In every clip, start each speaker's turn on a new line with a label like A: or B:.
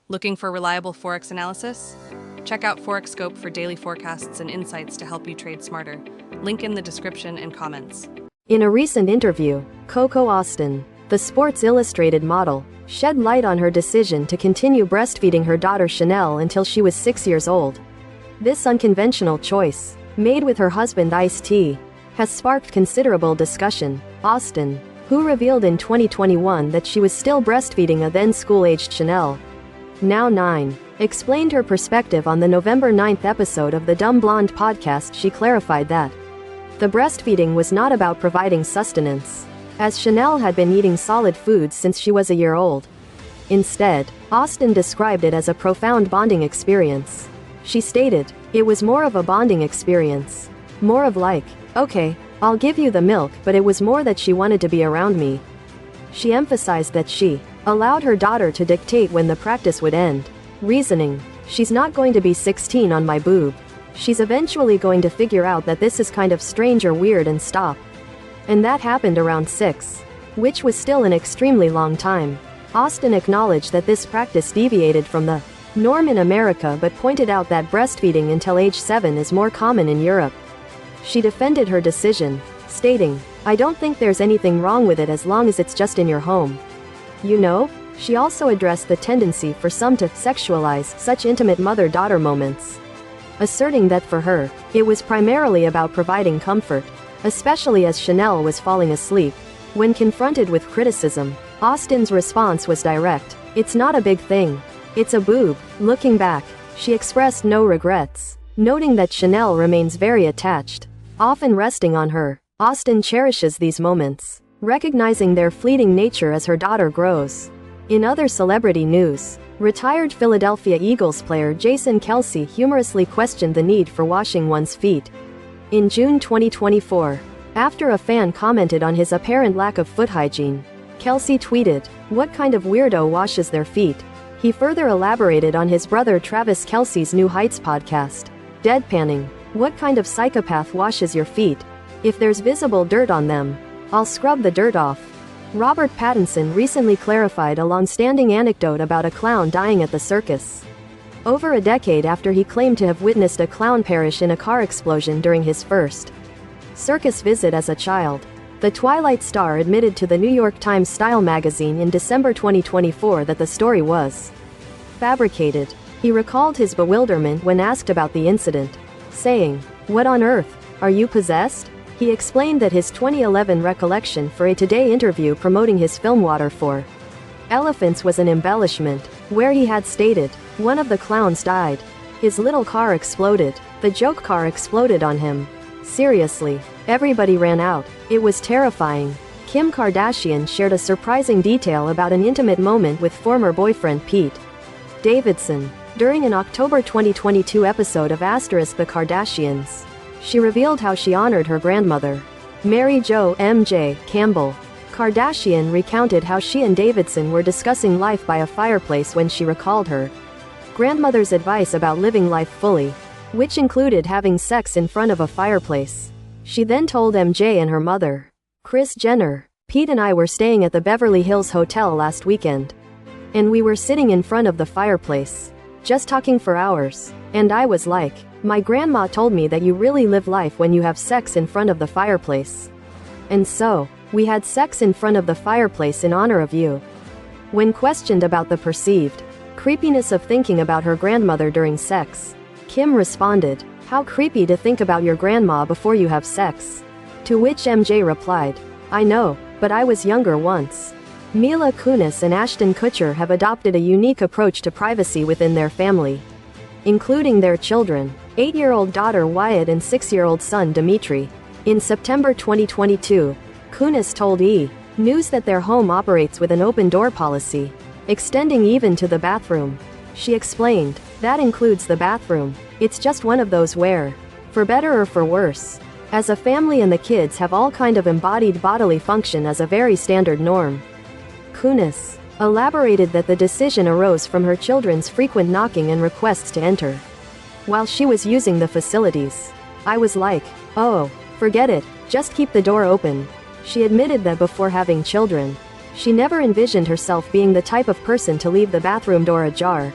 A: Looking for reliable forex analysis? Check out ForexScope for daily forecasts and insights to help you trade smarter. Link in the description and comments.
B: In a recent interview, Coco Austin, the Sports Illustrated model, shed light on her decision to continue breastfeeding her daughter Chanel until she was 6 years old. This unconventional choice, made with her husband Ice-T, has sparked considerable discussion. Austin, who revealed in 2021 that she was still breastfeeding a then school-aged Chanel, now 9, explained her perspective on the November 9th episode of the Dumb Blonde podcast. She clarified that the breastfeeding was not about providing sustenance, as Chanel had been eating solid foods since she was a year old. Instead, Austin described it as a profound bonding experience. She stated, "It was more of a bonding experience. More of like, okay, I'll give you the milk, but it was more that she wanted to be around me." She emphasized that she allowed her daughter to dictate when the practice would end, reasoning, "She's not going to be 16 on my boob. She's eventually going to figure out that this is kind of strange or weird and stop." And that happened around 6, which was still an extremely long time. Austin acknowledged that this practice deviated from the norm in America but pointed out that breastfeeding until age 7 is more common in Europe. She defended her decision, stating, "I don't think there's anything wrong with it as long as it's just in your home. You know?" She also addressed the tendency for some to sexualize such intimate mother-daughter moments, asserting that for her, it was primarily about providing comfort, especially as Chanel was falling asleep. When confronted with criticism, Austin's response was direct, "It's not a big thing. It's a boob." Looking back, she expressed no regrets, noting that Chanel remains very attached, often resting on her. Austin cherishes these moments, recognizing their fleeting nature as her daughter grows. In other celebrity news, retired Philadelphia Eagles player Jason Kelce humorously questioned the need for washing one's feet. In June 2024, after a fan commented on his apparent lack of foot hygiene, Kelce tweeted, "What kind of weirdo washes their feet?" He further elaborated on his brother Travis Kelce's New Heights podcast, deadpanning, "What kind of psychopath washes your feet? If there's visible dirt on them, I'll scrub the dirt off." Robert Pattinson recently clarified a long-standing anecdote about a clown dying at the circus. Over a decade after he claimed to have witnessed a clown perish in a car explosion during his first circus visit as a child, the Twilight star admitted to the New York Times Style magazine in December 2024 that the story was fabricated. He recalled his bewilderment when asked about the incident, saying, "What on earth? Are you possessed?" He explained that his 2011 recollection for a Today interview promoting his film Water for Elephants was an embellishment, where he had stated, "One of the clowns died. His little car exploded. The joke car exploded on him. Seriously, everybody ran out. It was terrifying." Kim Kardashian shared a surprising detail about an intimate moment with former boyfriend Pete Davidson. During an October 2022 episode of *The Kardashians*, she revealed how she honored her grandmother, Mary Jo (MJ) Campbell. Kardashian recounted how she and Davidson were discussing life by a fireplace when she recalled her grandmother's advice about living life fully, which included having sex in front of a fireplace. She then told MJ and her mother, Kris Jenner, "Pete and I were staying at the Beverly Hills Hotel last weekend. And we were sitting in front of the fireplace, just talking for hours. And I was like, my grandma told me that you really live life when you have sex in front of the fireplace. And so, we had sex in front of the fireplace in honor of you." When questioned about the perceived creepiness of thinking about her grandmother during sex, Kim responded, "How creepy to think about your grandma before you have sex." To which MJ replied, "I know, but I was younger once." Mila Kunis and Ashton Kutcher have adopted a unique approach to privacy within their family, including their children, 8-year-old daughter Wyatt and 6-year-old son Dimitri. In September 2022, Kunis told E! News that their home operates with an open-door policy, extending even to the bathroom. She explained, "That includes the bathroom. It's just one of those where, for better or for worse, as a family and the kids have all kind of embodied bodily function as a very standard norm." Kunis elaborated that the decision arose from her children's frequent knocking and requests to enter while she was using the facilities. "I was like, oh, forget it, just keep the door open." She admitted that before having children, She never envisioned herself being the type of person to leave the bathroom door ajar.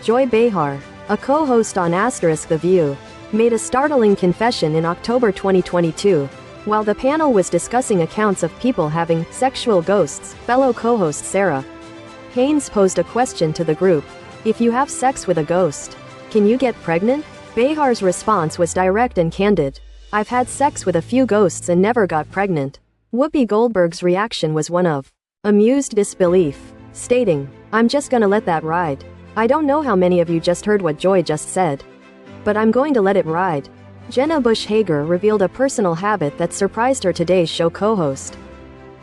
B: Joy Behar, a co-host on The View, made a startling confession in October 2022. While the panel was discussing accounts of people having sexual ghosts, fellow co-host Sarah Haynes posed a question to the group. If you have sex with a ghost, can you get pregnant? Behar's response was direct and candid. I've had sex with a few ghosts and never got pregnant. Whoopi Goldberg's reaction was one of amused disbelief, stating, I'm just gonna let that ride. I don't know how many of you just heard what Joy just said, but I'm going to let it ride. Jenna Bush Hager revealed a personal habit that surprised her Today's Show co-host,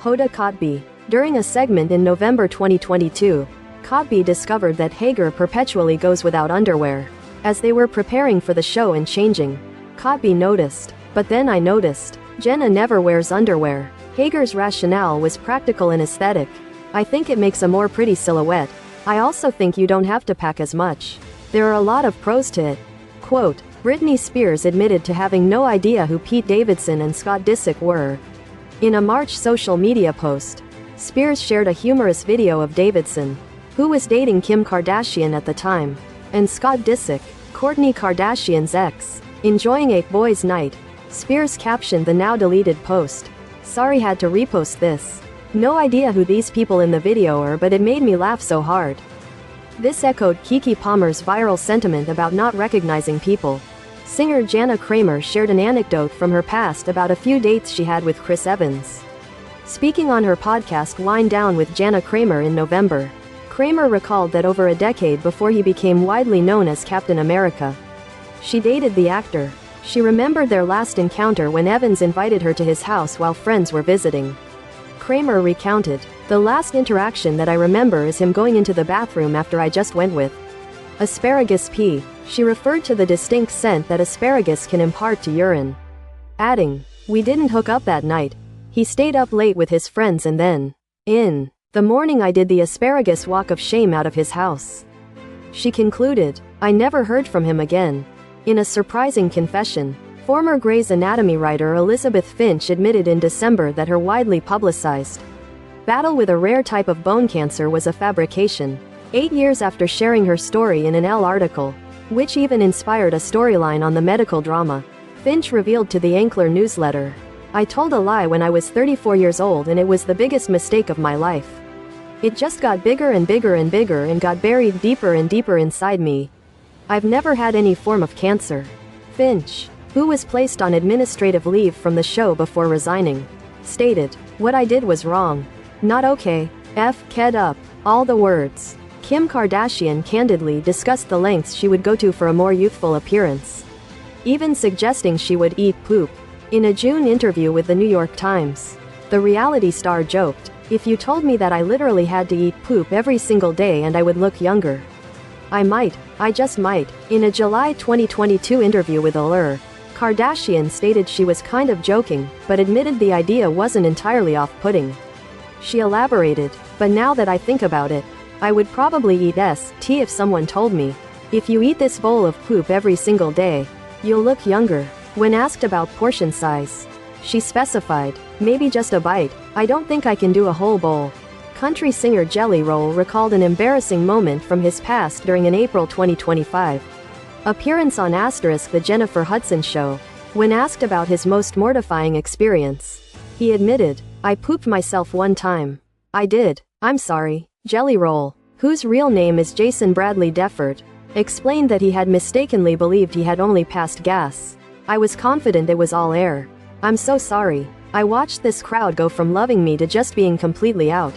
B: Hoda Kotb. During a segment in November 2022, Kotb discovered that Hager perpetually goes without underwear. As they were preparing for the show and changing, Kotb noticed, but then I noticed, Jenna never wears underwear. Hager's rationale was practical and aesthetic. I think it makes a more pretty silhouette. I also think you don't have to pack as much. There are a lot of pros to it. Quote, Britney Spears admitted to having no idea who Pete Davidson and Scott Disick were. In a March social media post, Spears shared a humorous video of Davidson, who was dating Kim Kardashian at the time, and Scott Disick, Kourtney Kardashian's ex, enjoying a boys' night. Spears captioned the now-deleted post, Sorry, had to repost this. No idea who these people in the video are, but it made me laugh so hard. This echoed Keke Palmer's viral sentiment about not recognizing people. Singer Jana Kramer shared an anecdote from her past about a few dates she had with Chris Evans. Speaking on her podcast Wind Down with Jana Kramer in November, Kramer recalled that over a decade before he became widely known as Captain America, she dated the actor. She remembered their last encounter when Evans invited her to his house while friends were visiting. Kramer recounted, the last interaction that I remember is him going into the bathroom after I just went with asparagus pee. She referred to the distinct scent that asparagus can impart to urine, adding, we didn't hook up that night. He stayed up late with his friends and then, in the morning I did the asparagus walk of shame out of his house. She concluded, I never heard from him again. In a surprising confession, former Grey's Anatomy writer Elizabeth Finch admitted in December that her widely publicized battle with a rare type of bone cancer was a fabrication. 8 years after sharing her story in an Elle article, which even inspired a storyline on the medical drama, Finch revealed to the Ankler newsletter, I told a lie when I was 34 years old and it was the biggest mistake of my life. It just got bigger and bigger and bigger and got buried deeper and deeper inside me. I've never had any form of cancer. Finch, who was placed on administrative leave from the show before resigning, stated, what I did was wrong. Not okay. Ked up. All the words. Kim Kardashian candidly discussed the lengths she would go to for a more youthful appearance, even suggesting she would eat poop. In a June interview with the New York Times, the reality star joked, if you told me that I literally had to eat poop every single day and I would look younger, I just might. In a July 2022 interview with Allure, Kardashian stated she was kind of joking, but admitted the idea wasn't entirely off-putting. She elaborated, but now that I think about it, I would probably eat tea if someone told me, if you eat this bowl of poop every single day, you'll look younger. When asked about portion size, she specified, maybe just a bite. I don't think I can do a whole bowl. Country singer Jelly Roll recalled an embarrassing moment from his past during an April 2025 appearance on The Jennifer Hudson Show. When asked about his most mortifying experience, he admitted, I pooped myself one time. I did. I'm sorry. Jelly Roll, whose real name is Jason Bradley Deffert, explained that he had mistakenly believed he had only passed gas. I was confident it was all air. I'm so sorry. I watched this crowd go from loving me to just being completely out.